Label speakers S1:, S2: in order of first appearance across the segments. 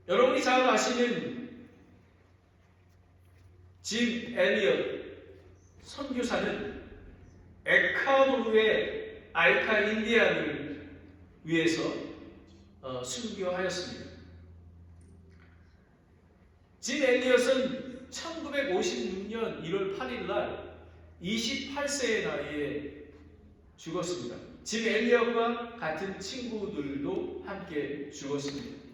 S1: 여러분이 잘 아시는 짐 엘리엇 선교사는 에콰도르의 알카 인디안을 위해서 순교하였습니다. 짐 엘리엇은 1956년 1월 8일 날 28세의 나이에 죽었습니다. 짐 엘리엇과 같은 친구들도 함께 죽었습니다.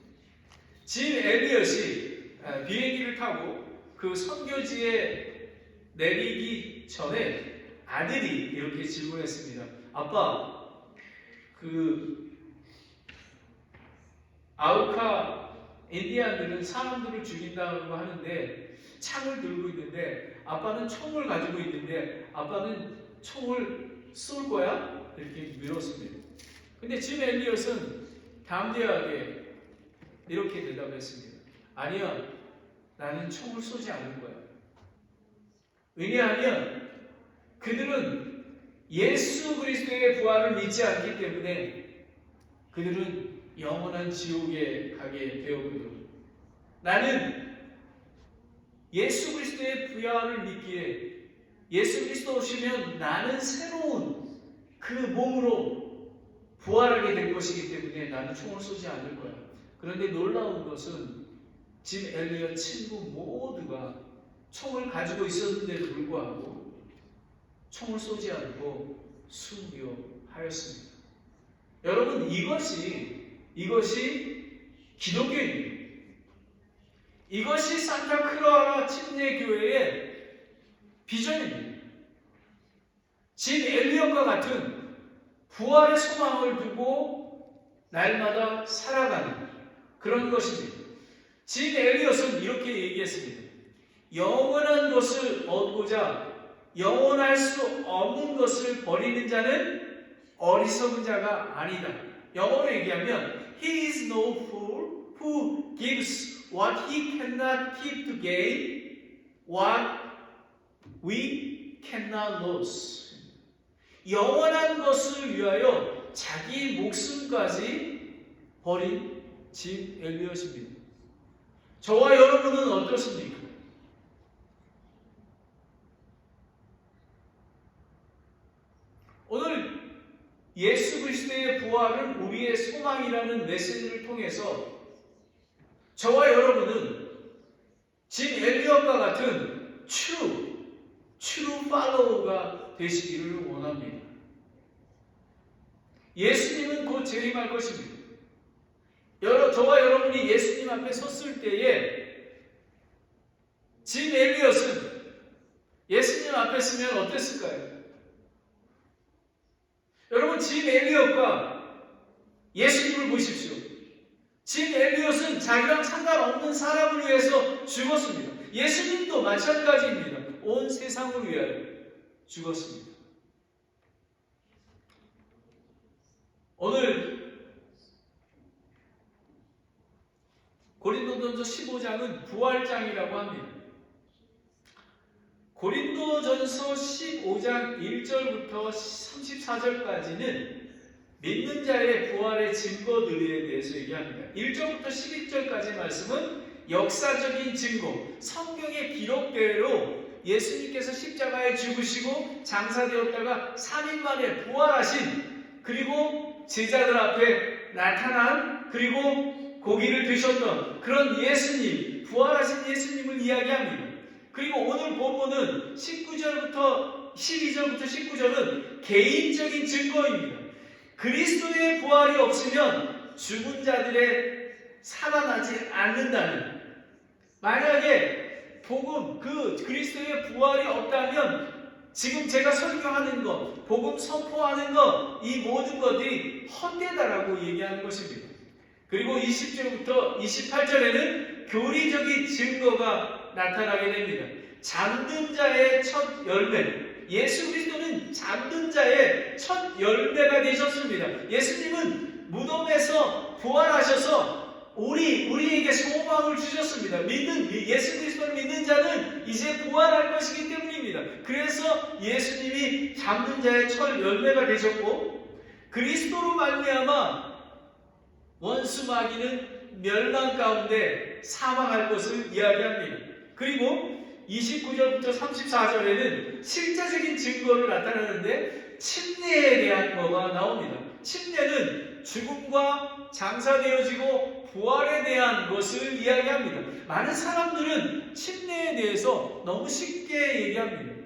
S1: 짐 엘리엇이 비행기를 타고 그 선교지에 내리기 전에 아들이 이렇게 질문했습니다. 아빠, 그 아우카 인디안들은 사람들을 죽인다고 하는데 창을 들고 있는데 아빠는 총을 가지고 있는데 아빠는 총을 쏠 거야? 이렇게 물었습니다. 근데 짐 엘리엇은 담대하게 이렇게 대답했습니다. 아니야, 나는 총을 쏘지 않을 거야. 왜냐하면 그들은 예수 그리스도의 부활을 믿지 않기 때문에 그들은 영원한 지옥에 가게 되었거든. 나는 예수 그리스도의 부활을 믿기에 예수 그리스도 오시면 나는 새로운 그 몸으로 부활하게 될 것이기 때문에 나는 총을 쏘지 않을 거야. 그런데 놀라운 것은 짐 엘리엇 친구 모두가 총을 가지고 있었는데도 불구하고 총을 쏘지 않고 순교하였습니다. 여러분, 이것이 기독교입니다. 이것이 산타크라라 침례교회의 비전입니다. 짐 엘리엇과 같은 부활의 소망을 두고 날마다 살아가는 그런 것입니다. 짐 엘리엇은 이렇게 얘기했습니다. 영원한 것을 얻고자 영원할 수 없는 것을 버리는 자는 어리석은 자가 아니다. 영어로 얘기하면 He is no fool who gives what he cannot keep to gain what we cannot lose. 영원한 것을 위하여 자기 목숨까지 버린 짐 엘리엇입니다. 저와 여러분은 어떻습니까? 오늘 예수 그리스도의 부활은 우리의 소망이라는 메시지를 통해서 저와 여러분은 짐 엘리엇과 같은 true follow가 되시기를 원합니다. 예수님은 곧 재림할 것입니다. 저와 여러분이 예수님 앞에 섰을 때에 짐 엘리엇은 예수님 앞에 서면 어땠을까요? 여러분, 짐 엘리엇과 예수님을 보십시오. 짐 엘리엇은 자기랑 상관없는 사람을 위해서 죽었습니다. 예수님도 마찬가지입니다. 온 세상을 위하여 죽었습니다. 오늘 고린도전서 15장은 부활장이라고 합니다. 고린도전서 15장 1절부터 34절까지는 믿는 자의 부활의 증거들에 대해서 얘기합니다. 1절부터 11절까지 말씀은 역사적인 증거, 성경의 기록대로 예수님께서 십자가에 죽으시고 장사되었다가 3일 만에 부활하신, 그리고 제자들 앞에 나타난, 그리고 고기를 드셨던 그런 예수님, 부활하신 예수님을 이야기합니다. 그리고 오늘 본문은 12절부터 19절은 개인적인 증거입니다. 그리스도의 부활이 없으면 죽은 자들의 살아나지 않는다는, 만약에 복음, 그리스도의 부활이 없다면 지금 제가 설교하는 것, 복음 선포하는 것, 이 모든 것들이 헛되다라고 얘기하는 것입니다. 그리고 20절부터 28절에는 교리적인 증거가 나타나게 됩니다. 잠든 자의 첫 열매, 예수 그리스도는 잠든 자의 첫 열매가 되셨습니다. 예수님은 무덤에서 부활하셔서 우리에게 소망을 주셨습니다. 예수 그리스도를 믿는 자는 이제 부활할 것이기 때문입니다. 그래서 예수님이 잠든 자의 첫 열매가 되셨고, 그리스도로 말미암아 원수 마귀는 멸망 가운데 사망할 것을 이야기합니다. 그리고 29절부터 34절에는 실제적인 증거를 나타내는데 침례에 대한 거가 나옵니다. 침례는 죽음과 장사되어지고 부활에 대한 것을 이야기합니다. 많은 사람들은 침례에 대해서 너무 쉽게 얘기합니다.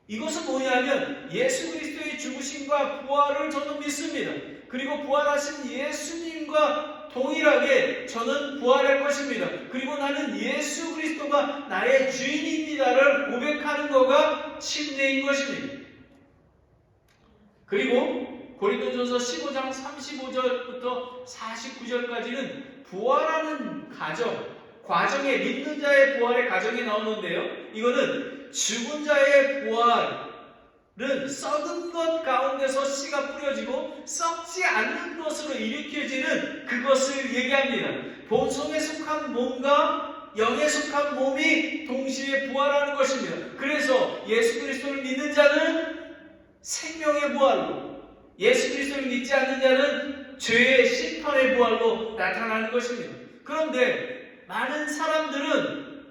S1: 이것은 뭐냐면 예수 그리스도의 죽으심과 부활을 저는 믿습니다. 그리고 부활하신 예수님과 동일하게 저는 부활할 것입니다. 그리고 나는 예수 그리스도가 나의 주인입니다를 고백하는 거가 침례인 것입니다. 그리고 고린도전서 15장 35절부터 49절까지는 부활하는 과정에 믿는 자의 부활의 과정이 나오는데요. 이거는 죽은 자의 부활은 썩은 것 가운데서 씨가 뿌려지고 썩지 않는 것으로 일으켜지는 그것을 얘기합니다. 본성에 속한 몸과 영에 속한 몸이 동시에 부활하는 것입니다. 그래서 예수 그리스도를 믿는 자는 생명의 부활로, 예수 그리스도를 믿지 않는 자는 죄의 심판의 부활로 나타나는 것입니다. 그런데 많은 사람들은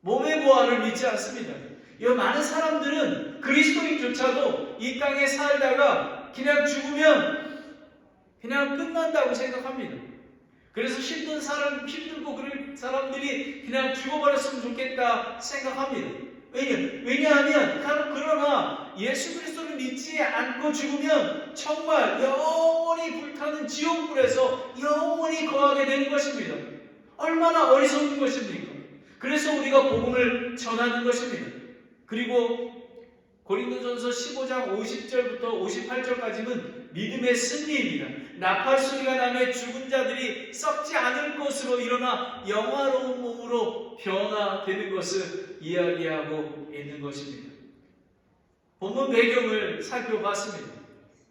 S1: 몸의 부활을 믿지 않습니다. 이 많은 사람들은 그리스도인조차도 이 땅에 살다가 그냥 죽으면 그냥 끝난다고 생각합니다. 그래서 힘들고 그럴 사람들이 그냥 죽어버렸으면 좋겠다 생각합니다. 왜냐하면 그러나 예수 그리스도를 믿지 않고 죽으면 정말 영원히 불타는 지옥불에서 영원히 거하게 되는 것입니다. 얼마나 어리석은 것입니까? 그래서 우리가 복음을 전하는 것입니다. 그리고 고린도전서 15장 50절부터 58절까지는 믿음의 승리입니다. 나팔 소리가 나며 죽은 자들이 썩지 않을 것으로 일어나 영화로운 몸으로 변화되는 것을 이야기하고 있는 것입니다. 본문 배경을 살펴봤습니다.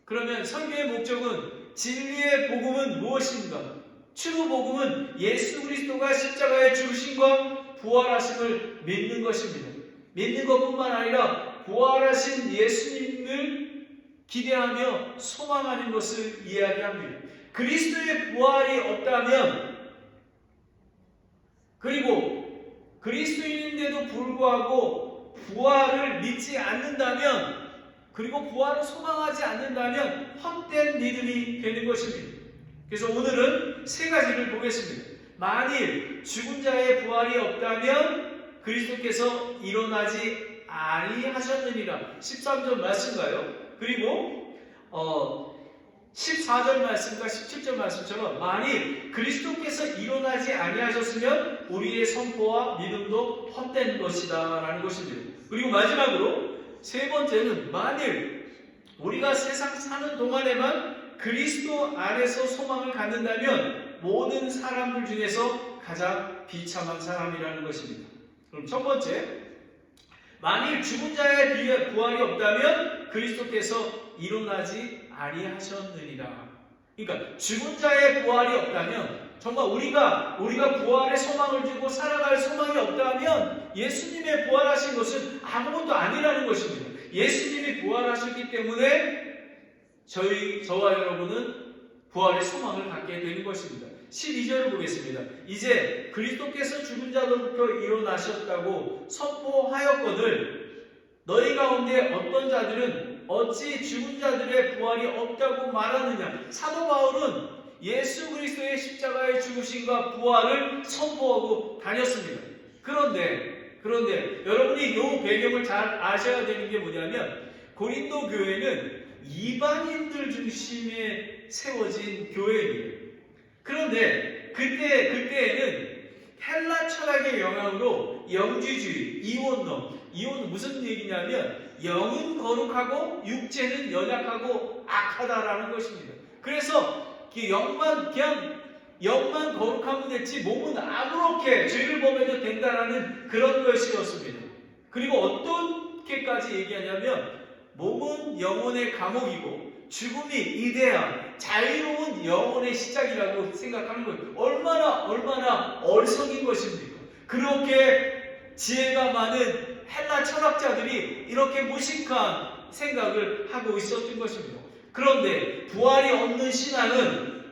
S1: 그러면 설교의 목적은 진리의 복음은 무엇인가? 추후 복음은 예수 그리스도가 십자가에 죽으심과 부활하심을 믿는 것입니다. 믿는 것뿐만 아니라 부활하신 예수님을 기대하며 소망하는 것을 이야기합니다. 그리스도의 부활이 없다면, 그리고 그리스도인인데도 불구하고 부활을 믿지 않는다면, 그리고 부활을 소망하지 않는다면 헛된 믿음이 되는 것입니다. 그래서 오늘은 세 가지를 보겠습니다. 만일 죽은 자의 부활이 없다면 그리스도께서 일어나지 아니하셨느니라. 13절 말씀가요. 그리고 14절 말씀과 17절 말씀처럼 만일 그리스도께서 일어나지 아니하셨으면 우리의 선포와 믿음도 헛된 것이다 라는 것입니다. 그리고 마지막으로 세 번째는 만일 우리가 세상 사는 동안에만 그리스도 안에서 소망을 갖는다면 모든 사람들 중에서 가장 비참한 사람이라는 것입니다. 그럼 첫 번째, 만일 죽은 자의 부활이 없다면 그리스도께서 일어나지 아니하셨느니라. 그러니까 죽은 자의 부활이 없다면, 정말 우리가 부활의 소망을 주고 살아갈 소망이 없다면 예수님의 부활하신 것은 아무것도 아니라는 것입니다. 예수님이 부활하셨기 때문에 저와 여러분은 부활의 소망을 갖게 되는 것입니다. 12절을 보겠습니다. 이제 그리스도께서 죽은 자로부터 일어나셨다고 선포하였거늘 너희 가운데 어떤 자들은 어찌 죽은 자들의 부활이 없다고 말하느냐. 사도 바울은 예수 그리스도의 십자가의 죽으심과 부활을 선포하고 다녔습니다. 그런데 여러분이 이 배경을 잘 아셔야 되는 게 뭐냐면, 고린도 교회는 이방인들 중심에 세워진 교회입니다. 그런데 그때에는 헬라 철학의 영향으로 영주주의, 이혼은 무슨 얘기냐면 영은 거룩하고 육체는 연약하고 악하다라는 것입니다. 그래서 영만 거룩하면 됐지 몸은 아무렇게 죄를 범해도 된다라는 그런 것이었습니다. 그리고 어떻게까지 얘기하냐면 몸은 영혼의 감옥이고 죽음이 이데아, 자유로운 영혼의 시작이라고 생각하는 거예요. 얼마나 어리석인 것입니까? 그렇게 지혜가 많은 헬라 철학자들이 이렇게 무식한 생각을 하고 있었던 것입니다. 그런데 부활이 없는 신앙은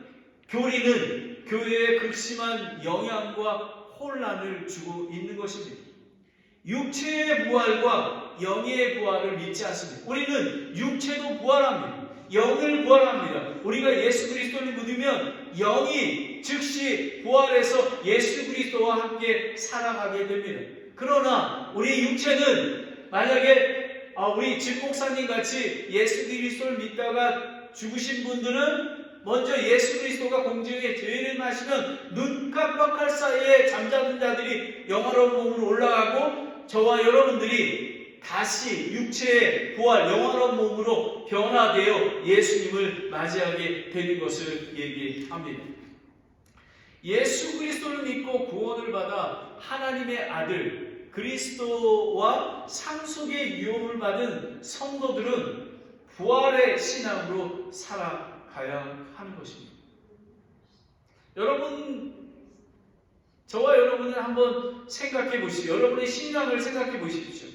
S1: 교리는 교회에 극심한 영향과 혼란을 주고 있는 것입니다. 육체의 부활과 영의 부활을 믿지 않습니다. 우리는 육체도 부활합니다. 영을 부활합니다. 우리가 예수 그리스도를 믿으면 영이 즉시 부활해서 예수 그리스도와 함께 살아가게 됩니다. 그러나 우리 육체는 만약에 우리 진 목사님 같이 예수 그리스도를 믿다가 죽으신 분들은 먼저 예수 그리스도가 공중에 재림하시면 눈 깜빡할 사이에 잠자는 자들이 영화로운 몸으로 올라가고 저와 여러분들이 다시 육체의 부활, 영화로운 몸으로 변화되어 예수님을 맞이하게 되는 것을 얘기합니다. 예수 그리스도를 믿고 구원을 받아 하나님의 아들 그리스도와 상속의 유업을 받은 성도들은 부활의 신앙으로 살아가야 하는 것입니다. 여러분, 저와 여러분은 한번 생각해 보시죠. 여러분의 신앙을 생각해 보십시오.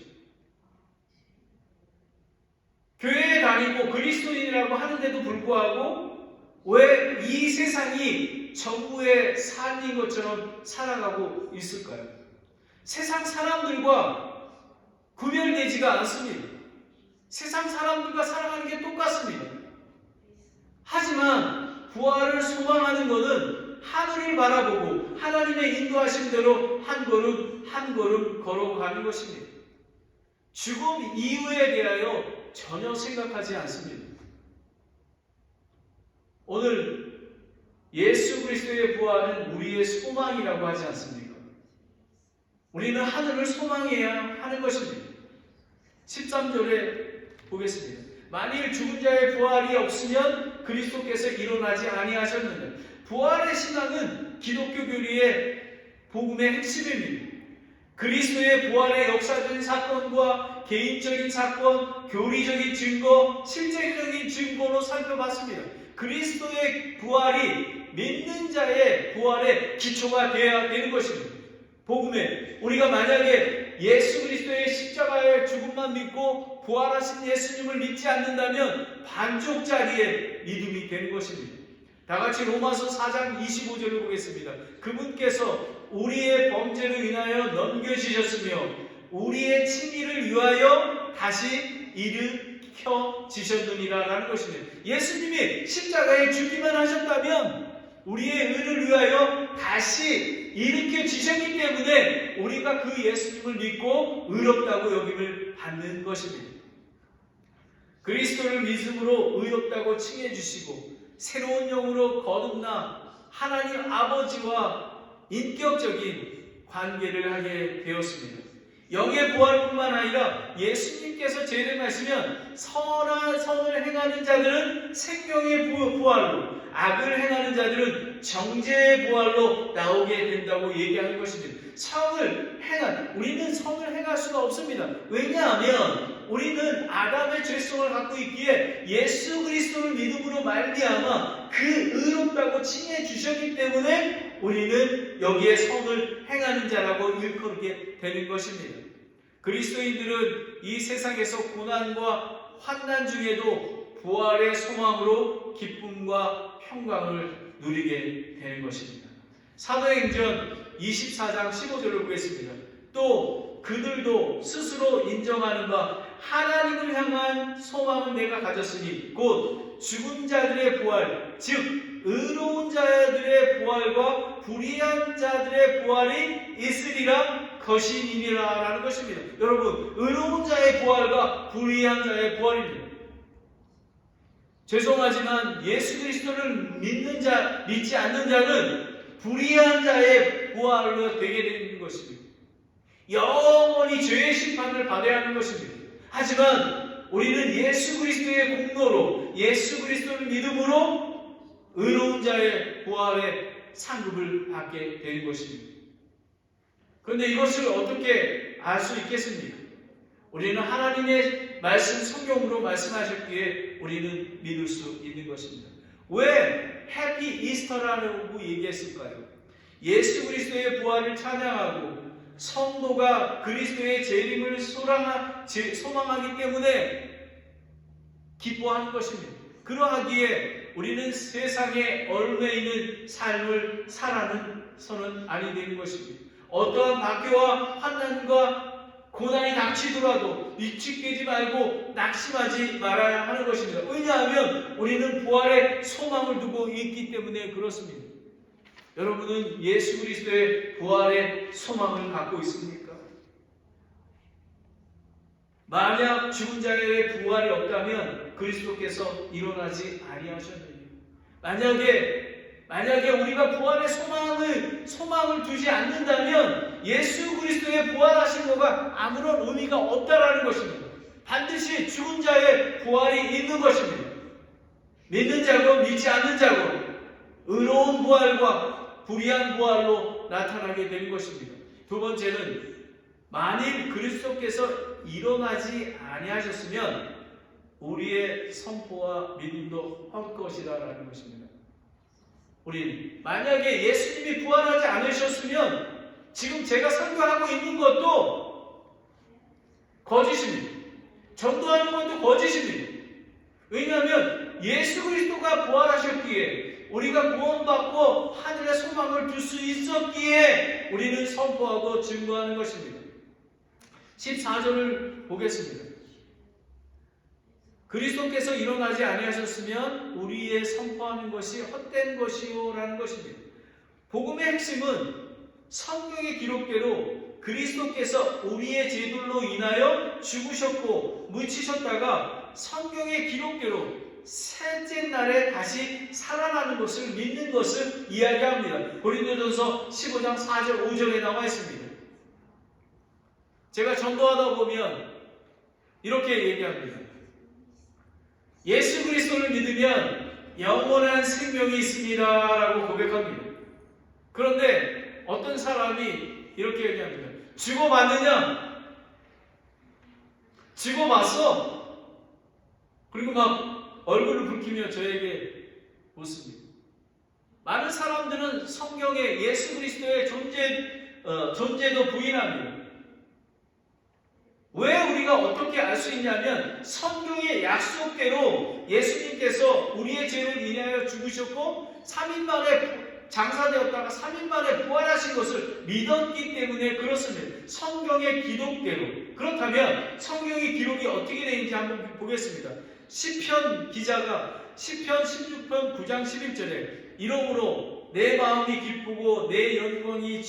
S1: 교회에 다니고 그리스도인이라고 하는데도 불구하고 왜 이 세상이 전부의 삶인 것처럼 살아가고 있을까요? 세상 사람들과 구별되지가 않습니다. 세상 사람들과 살아가는 게 똑같습니다. 하지만 부활을 소망하는 것은 하늘을 바라보고 하나님의 인도하심대로 한 걸음 한 걸음 걸어가는 것입니다. 죽음 이후에 대하여 전혀 생각하지 않습니다. 오늘 예수 그리스도의 부활은 우리의 소망이라고 하지 않습니까? 우리는 하늘을 소망해야 하는 것입니다. 13절에 보겠습니다. 만일 죽은 자의 부활이 없으면 그리스도께서 일어나지 아니하셨느냐. 부활의 신앙은 기독교 교리의 복음의 핵심입니다. 그리스도의 부활의 역사적인 사건과 개인적인 사건, 교리적인 증거, 실제적인 증거로 살펴봤습니다. 그리스도의 부활이 믿는 자의 부활의 기초가 되어야 되는 것입니다. 복음에 우리가 만약에 예수 그리스도의 십자가의 죽음만 믿고 부활하신 예수님을 믿지 않는다면 반쪽짜리의 믿음이 되는 것입니다. 다같이 로마서 4장 25절을 보겠습니다. 그분께서 우리의 범죄를 인하여 넘겨지셨으며 우리의 친의를 위하여 다시 일으켜지셨느니라 라는 것입니다. 예수님이 십자가에 죽기만 하셨다면 우리의 의를 위하여 다시 일으켜지셨기 때문에 우리가 그 예수님을 믿고 의롭다고 여김을 받는 것입니다. 그리스도를 믿음으로 의롭다고 칭해 주시고 새로운 영으로 거듭나 하나님 아버지와 인격적인 관계를 하게 되었습니다. 영의 부활뿐만 아니라 예수님께서 재림하시면 선한 선을 행하는 자들은 생명의 부활로, 악을 행하는 자들은 정죄의 부활로 나오게 된다고 얘기하는 것입니다. 우리는 성을 행할 수가 없습니다. 왜냐하면 우리는 아담의 죄성을 갖고 있기에 예수 그리스도를 믿음으로 말미암아 그 의롭다고 칭해 주셨기 때문에 우리는 여기에 성을 행하는 자라고 일컬게 되는 것입니다. 그리스도인들은 이 세상에서 고난과 환난 중에도 부활의 소망으로 기쁨과 평강을 누리게 되는 것입니다. 사도행전 24장 15절을 보겠습니다. 또 그들도 스스로 인정하는 바 하나님을 향한 소망은 내가 가졌으니 곧 죽은 자들의 부활, 즉 의로운 자들의 부활과 불의한 자들의 부활이 있으리라 것이니라 라는 것입니다. 여러분, 의로운 자의 부활과 불의한 자의 부활입니다. 죄송하지만 예수 그리스도를 믿지 않는 자는 불의한 자의 부활로 되게 되는 것입니다. 영원히 죄의 심판을 받아야 하는 것입니다. 하지만 우리는 예수 그리스도의 공로로 예수 그리스도를 믿음으로 의로운 자의 부활의 상급을 받게 되는 것입니다. 그런데 이것을 어떻게 알 수 있겠습니까? 우리는 하나님의 말씀 성경으로 말씀하셨기에 우리는 믿을 수 있는 것입니다. 왜 해피 이스터라고 얘기했을까요? 예수 그리스도의 부활을 찬양하고 성도가 그리스도의 재림을 소망하기 때문에 기뻐하는 것입니다. 그러하기에 우리는 세상에 얽매 있는 삶을 살아서는 아니 되는 것입니다. 어떠한 박해와 환난과 고난이 닥치더라도 위축되지 말고 낙심하지 말아야 하는 것입니다. 왜냐하면 우리는 부활의 소망을 두고 있기 때문에 그렇습니다. 여러분은 예수 그리스도의 부활의 소망을 갖고 있습니까? 만약 죽은 자의 부활이 없다면 그리스도께서 일어나지 아니하셨느냐. 만약에 우리가 부활의 소망을 두지 않는다면 예수 그리스도의 부활하신 것과 아무런 의미가 없다라는 것입니다. 반드시 죽은 자의 부활이 있는 것입니다. 믿는 자고 믿지 않는 자고 의로운 부활과 불의한 부활로 나타나게 되는 것입니다. 두 번째는 만일 그리스도께서 일어나지 아니하셨으면 우리의 선포와 믿음도 헛것이다라는 것입니다. 우린 만약에 예수님이 부활하지 않으셨으면 지금 제가 설교하고 있는 것도 거짓입니다. 전도하는 것도 거짓입니다. 왜냐하면 예수 그리스도가 부활하셨기에 우리가 구원받고 하늘의 소망을 둘 수 있었기에 우리는 선포하고 증거하는 것입니다. 14절을 보겠습니다. 그리스도께서 일어나지 아니하셨으면 우리의 선포하는 것이 헛된 것이요라는 것입니다. 복음의 핵심은 성경의 기록대로 그리스도께서 우리의 죄들로 인하여 죽으셨고 묻히셨다가 성경의 기록대로 셋째 날에 다시 살아나는 것을 믿는 것을 이야기합니다. 고린도전서 15장 4절 5절에 나와 있습니다. 제가 전도하다 보면 이렇게 얘기합니다. 예수 그리스도를 믿으면 영원한 생명이 있습니다 라고 고백합니다. 그런데 어떤 사람이 이렇게 얘기합니다. 죽어봤느냐? 죽어봤어? 그리고 막 얼굴을 붉히며 저에게 웃습니다. 많은 사람들은 성경에 예수 그리스도의 존재도 부인합니다. 왜 우리가 어떻게 알 수 있냐면 성경의 약속대로 예수님께서 우리의 죄를 인하여 죽으셨고 3일 만에 장사되었다가 3일 만에 부활하신 것을 믿었기 때문에 그렇습니다. 성경의 기록대로. 그렇다면 성경의 기록이 어떻게 되는지 한번 보겠습니다. 시편 기자가 시편 16편 9장 11절에 이러므로 내 마음이 기쁘고 내 영광이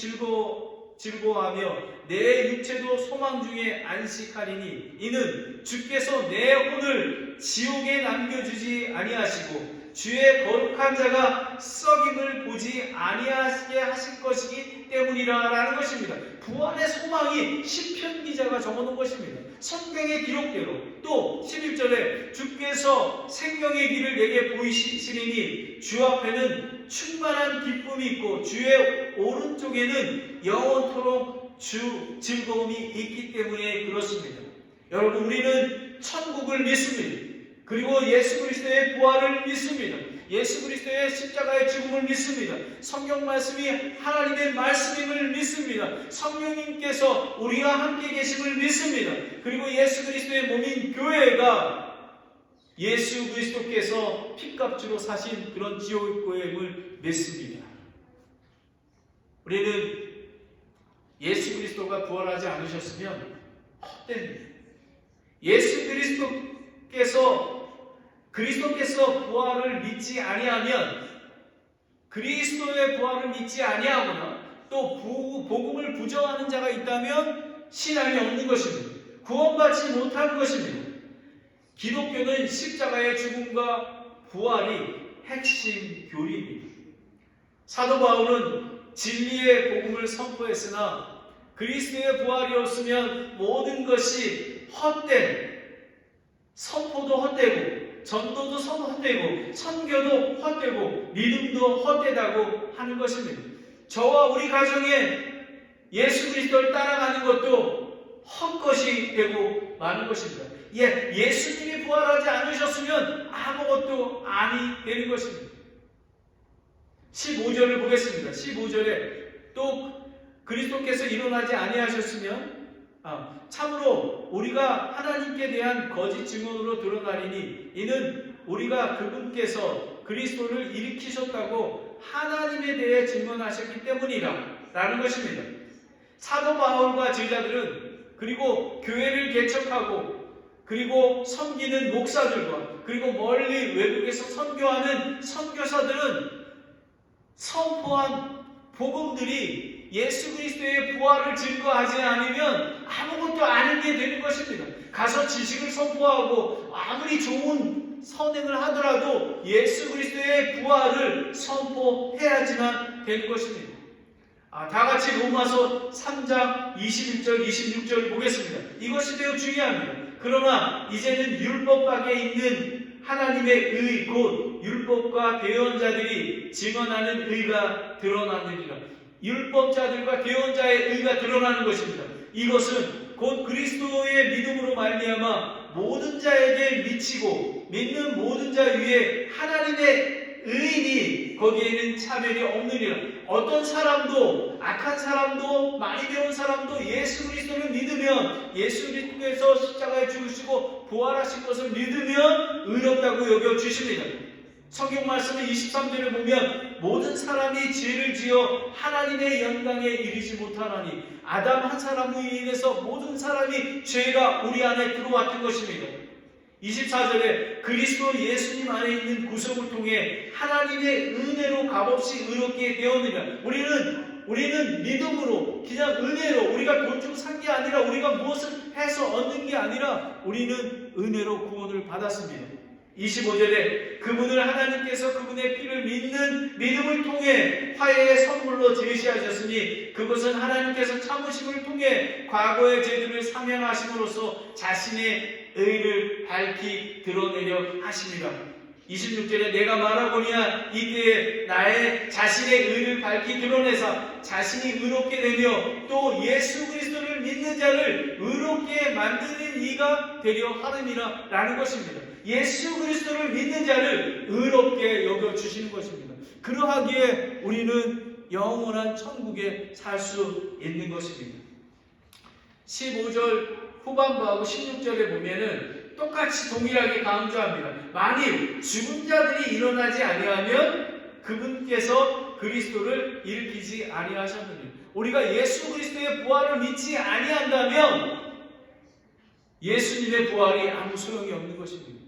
S1: 즐거워하며 내 육체도 소망 중에 안식하리니 이는 주께서 내 혼을 지옥에 남겨주지 아니하시고 주의 거룩한 자가 썩임을 보지 아니하게 하실 것이기 때문이라 라는 것입니다. 부활의 소망이 시편 기자가 적어놓은 것입니다. 성경의 기록대로. 또 11절에 주께서 생명의 길을 내게 보이시리니 주 앞에는 충만한 기쁨이 있고 주의 오른쪽에는 영원토록 즐거움이 있기 때문에 그렇습니다. 여러분, 우리는 천국을 믿습니다. 그리고 예수 그리스도의 부활을 믿습니다. 예수 그리스도의 십자가의 죽음을 믿습니다. 성경 말씀이 하나님의 말씀임을 믿습니다. 성령님께서 우리와 함께 계심을 믿습니다. 그리고 예수 그리스도의 몸인 교회가 예수 그리스도께서 핏값주로 사신 그런 지옥고임을 믿습니다. 우리는 예수 그리스도가 부활하지 않으셨으면 헛됩니다. 예수 그리스도께서 부활을 믿지 아니하면, 그리스도의 부활을 믿지 아니하거나 또 복음을 부정하는 자가 있다면 신앙이 없는 것입니다. 구원받지 못하는 것입니다. 기독교는 십자가의 죽음과 부활이 핵심 교리입니다. 사도 바울은 진리의 복음을 선포했으나 그리스도의 부활이 없으면 모든 것이 헛된, 선포도 헛되고 전도도 헛되고 선교도 헛되고 믿음도 헛되다고 하는 것입니다. 저와 우리 가정에 예수 그리스도를 따라가는 것도 헛것이 되고 마는 것입니다. 예수님이 부활하지 않으셨으면 아무것도 아니 되는 것입니다. 15절을 보겠습니다. 15절에 또 그리스도께서 일어나지 아니하셨으면 참으로 우리가 하나님께 대한 거짓 증언으로 드러나리니 이는 우리가 그분께서 그리스도를 일으키셨다고 하나님에 대해 증언하셨기 때문이라 라는 것입니다. 사도 바울과 제자들은 그리고 교회를 개척하고 그리고 섬기는 목사들과 그리고 멀리 외국에서 선교하는 선교사들은 선포한 복음들이 예수 그리스도의 부활을 증거하지 않으면 아무것도 아닌 게 되는 것입니다. 가서 지식을 선포하고 아무리 좋은 선행을 하더라도 예수 그리스도의 부활을 선포해야지만 되는 것입니다. 다 같이 로마서 3장 21절 26절을 보겠습니다. 이것이 매우 중요합니다. 그러나 이제는 율법 밖에 있는 하나님의 의 곧 율법과 대언자들이 증언하는 의가 드러나느니라. 율법자들과 대언자의 의가 드러나는 것입니다. 이것은 곧 그리스도의 믿음으로 말미암아 모든 자에게 미치고 믿는 모든 자 위에 하나님의 의인이 거기에는 차별이 없느니라. 어떤 사람도 악한 사람도 많이 배운 사람도 예수 그리스도를 믿으면 예수 그리스도께서 십자가에 죽으시고 부활하신 것을 믿으면 의롭다고 여겨주십니다. 성경 말씀을 23절에 보면 모든 사람이 죄를 지어 하나님의 영광에 이르지 못하나니 아담 한 사람으로 인해서 모든 사람이 죄가 우리 안에 들어왔던 것입니다. 24절에 그리스도 예수님 안에 있는 구속을 통해 하나님의 은혜로 값없이 의롭게 되었느냐. 우리는 믿음으로 그냥 은혜로 우리가 돈 주고 산 게 아니라 우리가 무엇을 해서 얻는 게 아니라 우리는 은혜로 구원을 받았습니다. 25절에 그분을 하나님께서 그분의 피를 믿는 믿음을 통해 화해의 선물로 제시하셨으니 그것은 하나님께서 참으심을 통해 과거의 죄들을 사명하심으로써 자신의 의를 밝히 드러내려 하십니다. 26절에 내가 말하거니와 이때에 나의 자신의 의를 밝히 드러내사 자신이 의롭게 되며 또 예수 그리스도를 믿는 자를 의롭게 만드는 이가 되려 하느니라 라는 것입니다. 예수 그리스도를 믿는 자를 의롭게 여겨주시는 것입니다. 그러하기에 우리는 영원한 천국에 살 수 있는 것입니다. 15절 후반부하고 16절에 보면은 똑같이 동일하게 강조합니다. 만일 죽은 자들이 일어나지 아니하면 그분께서 그리스도를 일으키지 아니하셨느니 우리가 예수 그리스도의 부활을 믿지 아니한다면 예수님의 부활이 아무 소용이 없는 것입니다.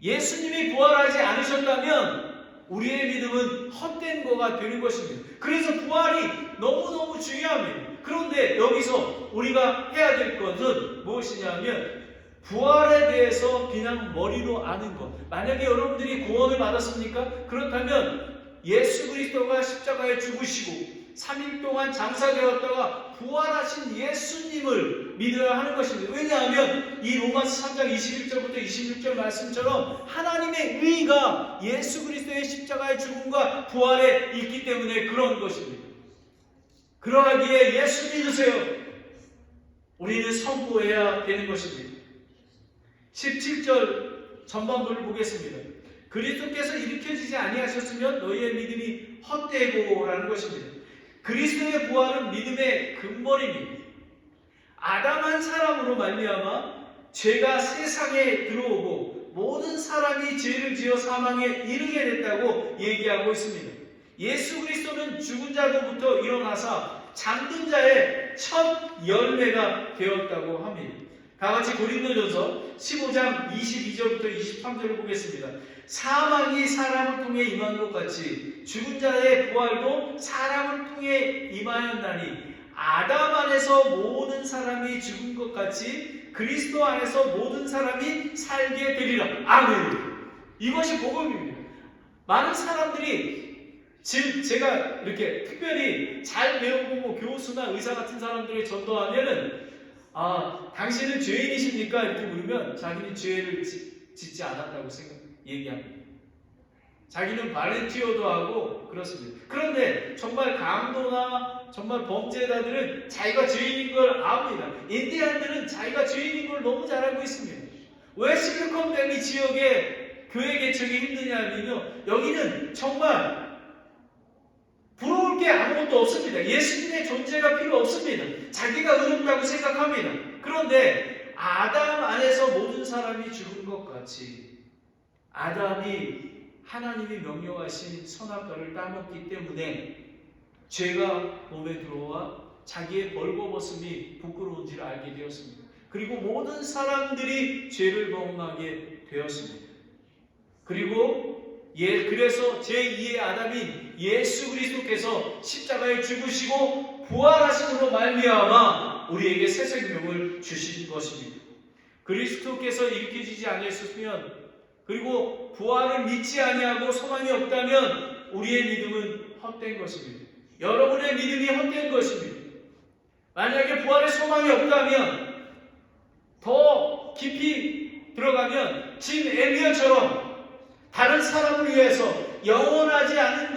S1: 예수님이 부활하지 않으셨다면 우리의 믿음은 헛된 거가 되는 것입니다. 그래서 부활이 너무너무 중요합니다. 그런데 여기서 우리가 해야 될 것은 무엇이냐면 부활에 대해서 그냥 머리로 아는 것. 만약에 여러분들이 구원을 받았습니까? 그렇다면 예수 그리스도가 십자가에 죽으시고 3일 동안 장사되었다가 부활하신 예수님을 믿어야 하는 것입니다. 왜냐하면 이 로마서 3장 21절부터 26절 말씀처럼 하나님의 의가 예수 그리스도의 십자가의 죽음과 부활에 있기 때문에 그런 것입니다. 그러하기에 예수 믿으세요. 우리는 선포해야 되는 것입니다. 17절 전반부를 보겠습니다. 그리스도께서 일으켜지지 아니하셨으면 너희의 믿음이 헛되고 라는 것입니다. 그리스도의 부활은 믿음의 근본입니다. 아담 한 사람으로 말미암아 죄가 세상에 들어오고 모든 사람이 죄를 지어 사망에 이르게 됐다고 얘기하고 있습니다. 예수 그리스도는 죽은 자로부터 일어나사 잠든 자의 첫 열매가 되었다고 합니다. 다같이 고린도전서 15장 22절부터 23절을 보겠습니다. 사망이 사람을 통해 임한 것 같이 죽은 자의 부활도 사람을 통해 임하였나니 아담 안에서 모든 사람이 죽은 것 같이 그리스도 안에서 모든 사람이 살게 되리라. 아멘. 이것이 복음입니다. 많은 사람들이 지금 제가 이렇게 특별히 잘 배우고 뭐 교수나 의사 같은 사람들을 전도하면은 당신은 죄인이십니까? 이렇게 물으면 자기는 죄를 짓지 않았다고 얘기합니다. 자기는 발렌티어도 하고 그렇습니다. 그런데 정말 강도나 정말 범죄자들은 자기가 죄인인 걸 압니다. 인디안들은 자기가 죄인인 걸 너무 잘 알고 있습니다. 왜 실리콘밸리 지역에 교회 개척이 힘드냐면요, 여기는 정말 부러울 게 아무것도 없습니다. 예수님의 존재가 필요 없습니다. 자기가 의롭다고 생각합니다. 그런데 아담 안에서 모든 사람이 죽은 것 같이 아담이 하나님이 명령하신 선악과를 따먹기 때문에 죄가 몸에 들어와 자기의 벌거벗음이 부끄러운지를 알게 되었습니다. 그리고 모든 사람들이 죄를 범하게 되었습니다. 그리고 그래서 제2의 아담인 예수 그리스도께서 십자가에 죽으시고 부활하심으로 말미암아 우리에게 새 생명을 주신 것입니다. 그리스도께서 일으켜지지 않으셨으면, 그리고 부활을 믿지 아니하고 소망이 없다면 우리의 믿음은 헛된 것입니다. 여러분의 믿음이 헛된 것입니다. 만약에 부활의 소망이 없다면, 더 깊이 들어가면 진 엘리야처럼 다른 사람을 위해서 영원한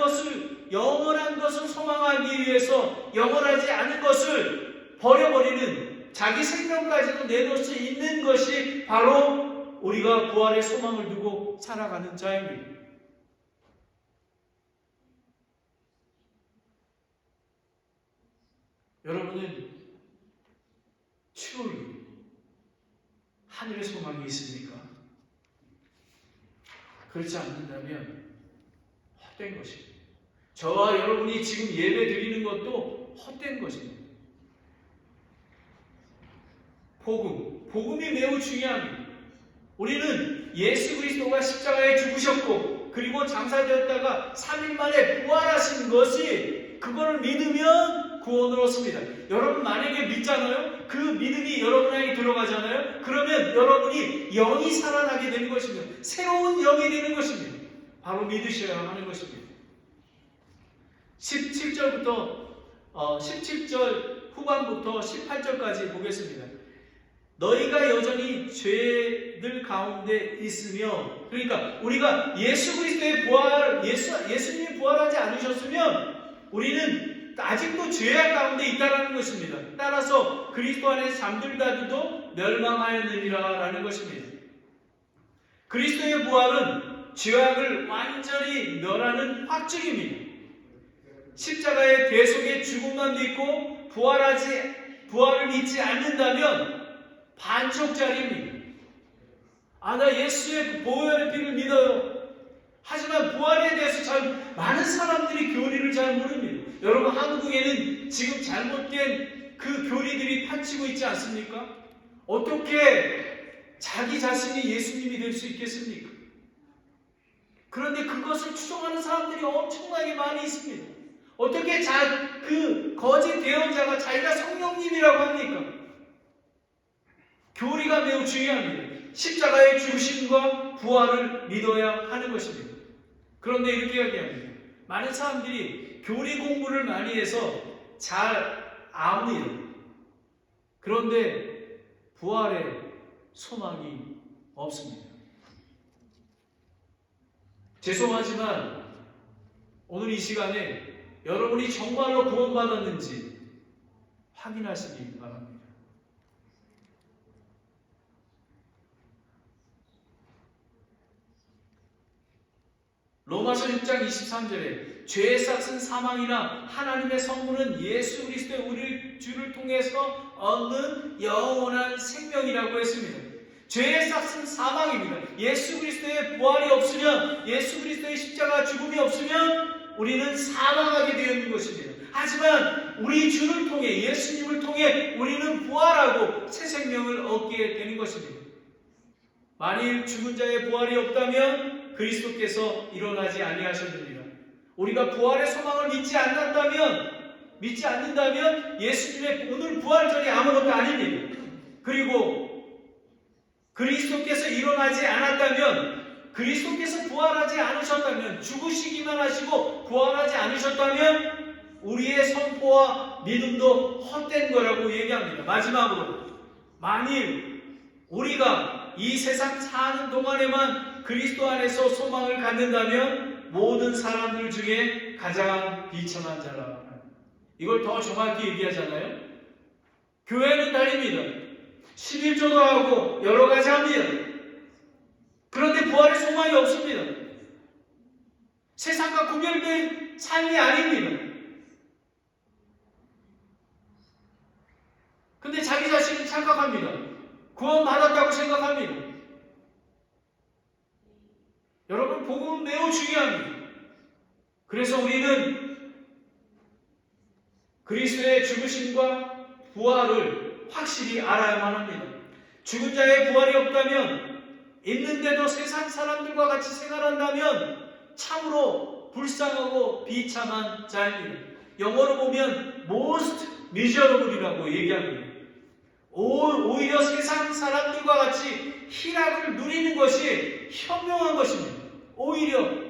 S1: 것을 소망하기 위해서 영원하지 않은 것을 버려버리는, 자기 생명까지도 내놓을 수 있는 것이 바로 우리가 부활의 소망을 두고 살아가는 자입니다. 여러분은 truly 하늘의 소망이 있습니까? 그렇지 않는다면 헛된 것입니다. 저와 여러분이 지금 예배 드리는 것도 헛된 것입니다. 복음이 매우 중요합니다. 우리는 예수 그리스도가 십자가에 죽으셨고 그리고 장사되었다가 3일 만에 부활하신 것이, 그거를 믿으면 구원을 얻습니다. 여러분 만약에 믿잖아요? 그 믿음이 여러분에게 들어가잖아요? 그러면 여러분이 영이 살아나게 되는 것입니다. 새로운 영이 되는 것입니다. 바로 믿으셔야 하는 것입니다. 17절 후반부터 18절까지 보겠습니다. 너희가 여전히 죄들 가운데 있으며, 그러니까 우리가 예수 그리스도의 예수님이 부활하지 않으셨으면 우리는 아직도 죄악 가운데 있다라는 것입니다. 따라서 그리스도 안에 잠들다도 멸망하였느니라라는 것입니다. 그리스도의 부활은 죄악을 완전히 멸하는 확증입니다. 십자가의 대속의 죽음만 믿고 부활을 믿지 않는다면 반쪽짜리입니다. 나 예수의 보혈의 피를 믿어요. 하지만 부활에 대해서 많은 사람들이 교리를 잘 모릅니다. 여러분, 한국에는 지금 잘못된 그 교리들이 판치고 있지 않습니까? 어떻게 자기 자신이 예수님이 될 수 있겠습니까? 그런데 그것을 추종하는 사람들이 엄청나게 많이 있습니다. 어떻게 그 거짓 대언자가 자기가 성령님이라고 합니까? 교리가 매우 중요합니다. 십자가의 죽으심과 부활을 믿어야 하는 것입니다. 그런데 이렇게 이야기합니다. 많은 사람들이 교리 공부를 많이 해서 잘 압니다. 그런데 부활의 소망이 없습니다. 죄송하지만 오늘 이 시간에 여러분이 정말로 구원받았는지 확인하시기 바랍니다. 로마서 6장 23절에 죄의 싹은 사망이나 하나님의 선물은 예수 그리스도의 우리 주를 통해서 얻는 영원한 생명이라고 했습니다. 죄의 싹은 사망입니다. 예수 그리스도의 부활이 없으면, 예수 그리스도의 십자가 죽음이 없으면 우리는 사망하게 되어 있는 것입니다. 하지만 우리 주를 통해, 예수님을 통해 우리는 부활하고 새 생명을 얻게 되는 것입니다. 만일 죽은 자의 부활이 없다면 그리스도께서 일어나지 아니하셨느니라. 우리가 부활의 소망을 믿지 않는다면 예수님의 오늘 부활절이 아무것도 아닙니다. 그리고 그리스도께서 일어나지 않았다면, 그리스도께서 부활하지 않으셨다면, 죽으시기만 하시고 부활하지 않으셨다면 우리의 선포와 믿음도 헛된 거라고 얘기합니다. 마지막으로, 만일 우리가 이 세상 사는 동안에만 그리스도 안에서 소망을 갖는다면 모든 사람들 중에 가장 비천한 자라. 이걸 더 정확히 얘기하잖아요. 교회는 다닙니다. 11조도 하고 여러 가지 합니다. 그런데 부활의 소망이 없습니다. 세상과 구별된 삶이 아닙니다. 근데 자기 자신은 착각합니다. 구원받았다고 생각합니다. 여러분, 복음은 매우 중요합니다. 그래서 우리는 그리스도의 죽으심과 부활을 확실히 알아야만 합니다. 죽은 자의 부활이 없다면, 있는데도 세상 사람들과 같이 생활한다면 참으로 불쌍하고 비참한 자입니다. 영어로 보면 most miserable이라고 얘기합니다. 오히려 세상 사람들과 같이 희락을 누리는 것이 현명한 것입니다. 오히려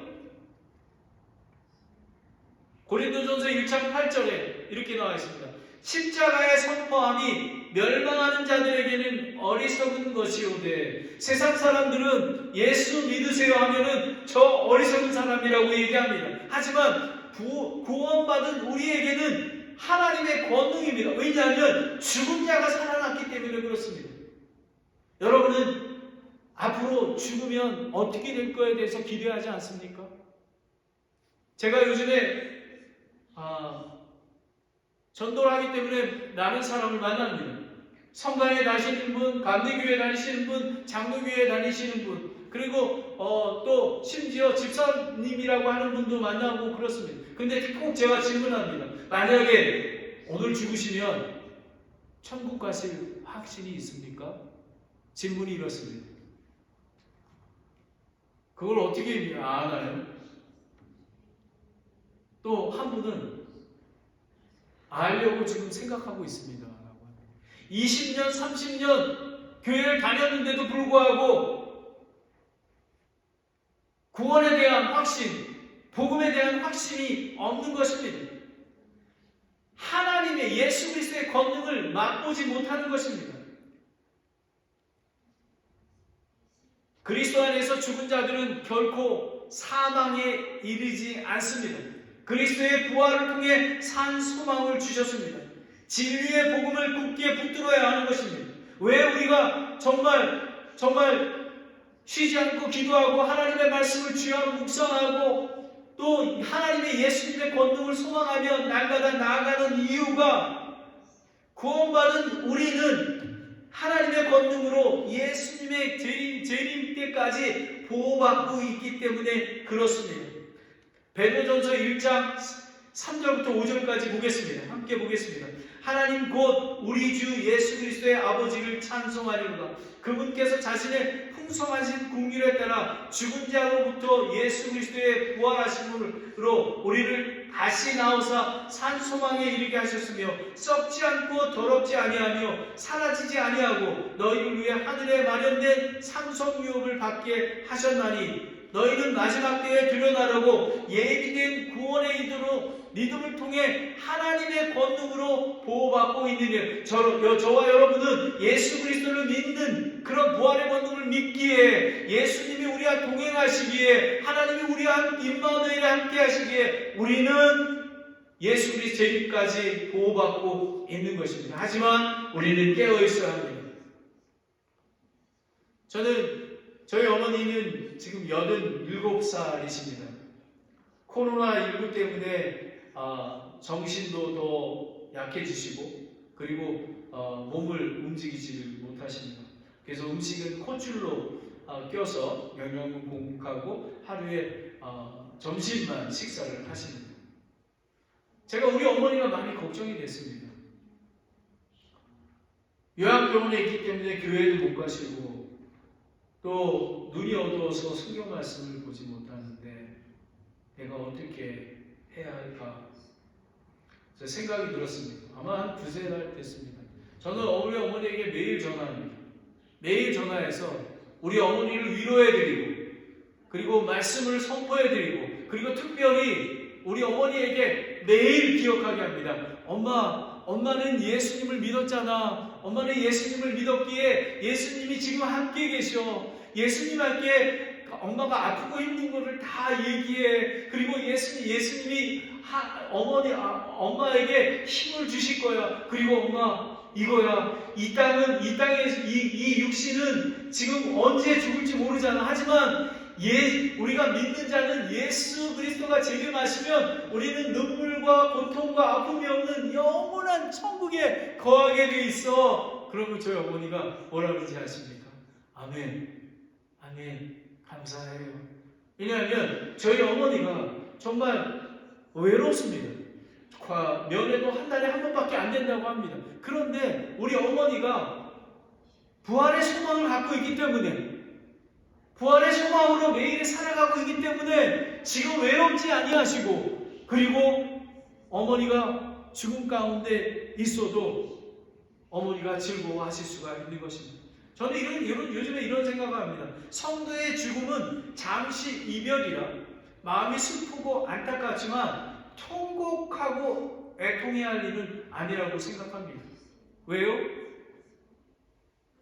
S1: 고린도전서 1장 8절에 이렇게 나와 있습니다. 십자가의 선포함이 멸망하는 자들에게는 어리석은 것이오되 세상 사람들은 예수 믿으세요 하면은 저 어리석은 사람이라고 얘기합니다. 하지만 구원받은 우리에게는 하나님의 권능입니다. 왜냐하면 죽은 자가 살아났기 때문에 그렇습니다. 여러분은 앞으로 죽으면 어떻게 될 거에 대해서 기대하지 않습니까? 제가 요즘에 전도를 하기 때문에 많은 사람을 만납니다. 성당에 다니시는 분, 감리교회 다니시는 분, 장로교회 다니시는 분, 그리고 또 심지어 집사님이라고 하는 분도 만나고 그렇습니다. 근데 꼭 제가 질문합니다. 만약에 오늘 죽으시면 천국 가실 확신이 있습니까? 질문이 이렇습니다. 그걸 어떻게 아나요? 또 한 분은 알려고 지금 생각하고 있습니다. 20년, 30년 교회를 다녔는데도 불구하고 구원에 대한 확신, 복음에 대한 확신이 없는 것입니다. 하나님의 예수 그리스도의 권능을 맛보지 못하는 것입니다. 그리스도 안에서 죽은 자들은 결코 사망에 이르지 않습니다. 그리스도의 부활을 통해 산 소망을 주셨습니다. 진리의 복음을 굳게 붙들어야 하는 것입니다. 왜 우리가 정말 쉬지 않고 기도하고 하나님의 말씀을 주야로 묵상하고 또 하나님의 예수님의 권능을 소망하며 날마다 나아가는 이유가 구원받은 우리는 하나님의 권능으로 예수님의 재림 때까지 보호받고 있기 때문에 그렇습니다. 베드로전서 1장 3절부터 5절까지 보겠습니다. 함께 보겠습니다. 하나님 곧 우리 주 예수 그리스도의 아버지를 찬송하리로다. 그분께서 자신의 풍성하신 긍휼에 따라 죽은 자로부터 예수 그리스도의 부활하심으로 우리를 다시 나오사 산 소망에 이르게 하셨으며 썩지 않고 더럽지 아니하며 사라지지 아니하고 너희를 위해 하늘에 마련된 상속 유업을 받게 하셨나니 너희는 마지막 때에 드러나려고 예비된 구원의 이도로 믿음을 통해 하나님의 권능으로 보호받고 있느니 저와 여러분은 예수 그리스도를 믿는 그런 부활의 권능을 믿기에 예수님이 우리와 동행하시기에 하나님이 우리와 임마누엘에 함께 하시기에 우리는 예수 그리스도 재림까지 보호받고 있는 것입니다. 하지만 우리는 깨어 있어야 합니다. 저희 어머니는 지금 87살이십니다. 코로나19 때문에 정신도 더 약해지시고 그리고 몸을 움직이지 못하십니다. 그래서 음식은 콧줄로 껴서 영양분 공급하고 하루에 점심만 식사를 하십니다. 제가 우리 어머니가 많이 걱정이 됐습니다. 요양병원에 있기 때문에 교회도 못 가시고 또 눈이 어두워서 성경 말씀을 보지 못하는데 내가 어떻게 해야 할까 생각이 들었습니다. 아마 한 두세 달 됐습니다. 저는 우리 어머니에게 매일 전화합니다. 매일 전화해서 우리 어머니를 위로해드리고 그리고 말씀을 선포해드리고 그리고 특별히 우리 어머니에게 매일 기억하게 합니다. 엄마는 예수님을 믿었잖아. 엄마는 예수님을 믿었기에 예수님이 지금 함께 계셔. 예수님 함께 엄마가 아프고 힘든 것을 다 얘기해. 그리고 예수님이 엄마에게 힘을 주실 거야. 그리고 엄마 이거야. 이 육신은 지금 언제 죽을지 모르잖아. 하지만 우리가 믿는 자는 예수 그리스도가 재림하시면 우리는 눈물과 고통과 아픔이 없는 영원한 천국에 거하게 돼 있어. 그러면 저희 어머니가 뭐라 그러지 아십니까? 아멘. 아멘. 감사해요. 왜냐하면 저희 어머니가 정말 외롭습니다. 면회도 한 달에 한 번밖에 안 된다고 합니다. 그런데 우리 어머니가 부활의 소망을 갖고 있기 때문에, 부활의 소망으로 매일 살아가고 있기 때문에 지금 외롭지 아니하시고, 그리고 어머니가 죽음 가운데 있어도 어머니가 즐거워하실 수가 있는 것입니다. 저는 요즘에 이런 생각을 합니다. 성도의 죽음은 잠시 이별이라 마음이 슬프고 안타깝지만 통곡하고 애통해야 할 일은 아니라고 생각합니다. 왜요?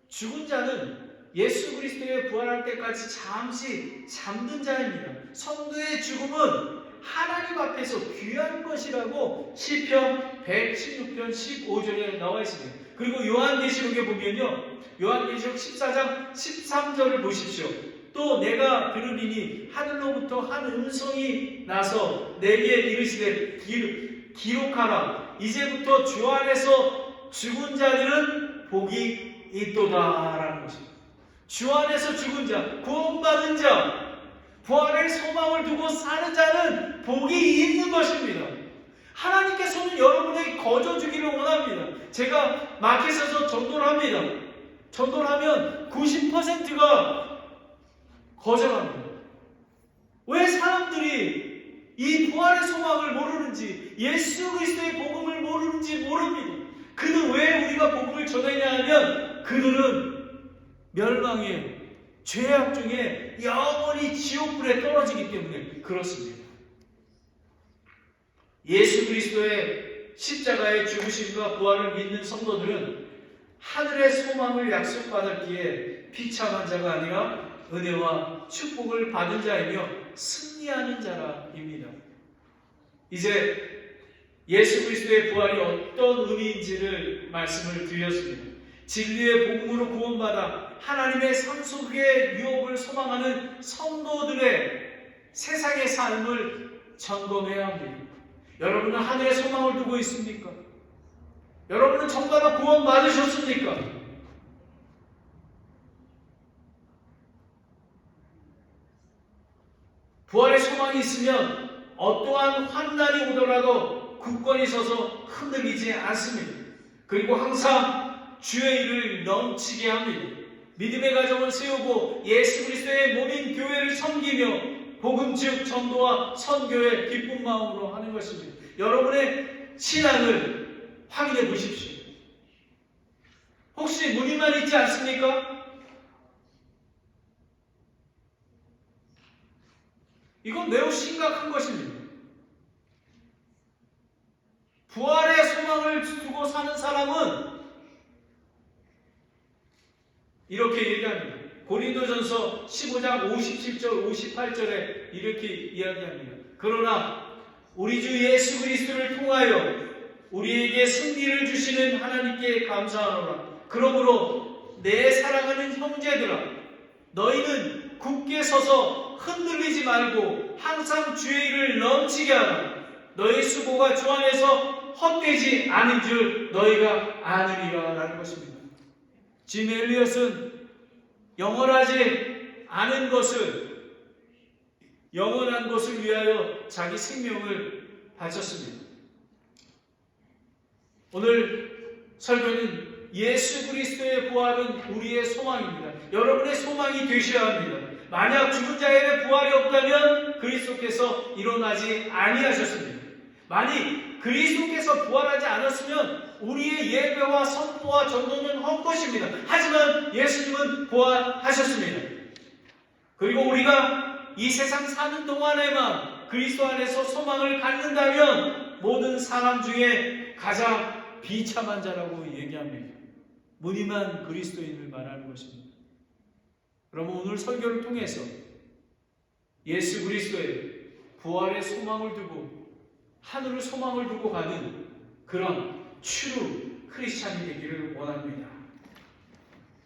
S1: 죽은 자는 예수 그리스도의 부활할 때까지 잠시 잠든 자입니다. 성도의 죽음은 하나님 앞에서 귀한 것이라고 시편 116편 15절에 나와 있습니다. 그리고 요한계시록에 보면요, 요한계시록 14장 13절을 보십시오. 또 내가 들으리니 하늘로부터 한 음성이 나서 내게 이르시되 기록하라. 이제부터 주 안에서 죽은 자들은 복이 있도다라는 것입니다. 주 안에서 죽은 자, 구원받은 자, 부활의 소망을 두고 사는 자는 복이 있는 것입니다. 하나님께서는 여러분에게 거저 주기를 원합니다. 제가 마켓에서 전도를 합니다. 전도를 하면 90%가 거절합니다. 왜 사람들이 이 부활의 소망을 모르는지, 예수 그리스도의 복음을 모르는지 모릅니다. 그는 왜 우리가 복음을 전하냐 하면 그들은 멸망에, 죄악 중에 영원히 지옥불에 떨어지기 때문에 그렇습니다. 예수 그리스도의 십자가의 죽으심과 부활을 믿는 성도들은 하늘의 소망을 약속받았기에 비참한 자가 아니라 은혜와 축복을 받은 자이며 승리하는 자라입니다. 이제 예수 그리스도의 부활이 어떤 의미인지를 말씀을 드렸습니다. 진리의 복음으로 구원받아 하나님의 삶 속의 유업을 소망하는 성도들의 세상의 삶을 점검해야 합니다. 여러분은 하늘의 소망을 두고 있습니까? 여러분은 정말로 구원받으셨습니까? 부활의 소망이 있으면 어떠한 환난이 오더라도 굳건히 서서 흔들리지 않습니다. 그리고 항상 주의 일을 넘치게 합니다. 믿음의 가정을 세우고 예수 그리스도의 몸인 교회를 섬기며 복음 즉 전도와 선교의 기쁜 마음으로 하는 것입니다. 여러분의 신앙을 확인해 보십시오. 혹시 무늬만 있지 않습니까? 이건 매우 심각한 것입니다. 부활의 소망을 두고 사는 사람은 이렇게 얘기합니다. 고린도전서 15장 57절 58절에 이렇게 이야기합니다. 그러나 우리 주 예수 그리스도를 통하여 우리에게 승리를 주시는 하나님께 감사하노라. 그러므로 내 사랑하는 형제들아, 너희는 굳게 서서 흔들리지 말고 항상 주의 일을 넘치게 하라. 너희 수고가 주 안에서 헛되지 않은 줄 너희가 아느니라 라는 것입니다. 짐 엘리엇은 영원하지 않은 것을, 영원한 것을 위하여 자기 생명을 바쳤습니다. 오늘 설교는 예수 그리스도의 부활은 우리의 소망입니다. 여러분의 소망이 되셔야 합니다. 만약 죽은 자에게 부활이 없다면 그리스도께서 일어나지 아니하셨습니다. 만약 그리스도께서 부활하지 않았으면 우리의 예배와 선포와 전도는 헛것입니다. 하지만 예수님은 부활하셨습니다. 그리고 우리가 이 세상 사는 동안에만 그리스도 안에서 소망을 갖는다면 모든 사람 중에 가장 비참한 자라고 얘기합니다. 무늬만 그리스도인을 말하는 것입니다. 그러면 오늘 설교를 통해서 예수 그리스도의 부활의 소망을 두고 하늘을 소망을 두고 가는 그런 true 크리스찬이 되기를 원합니다.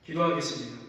S1: 기도하겠습니다.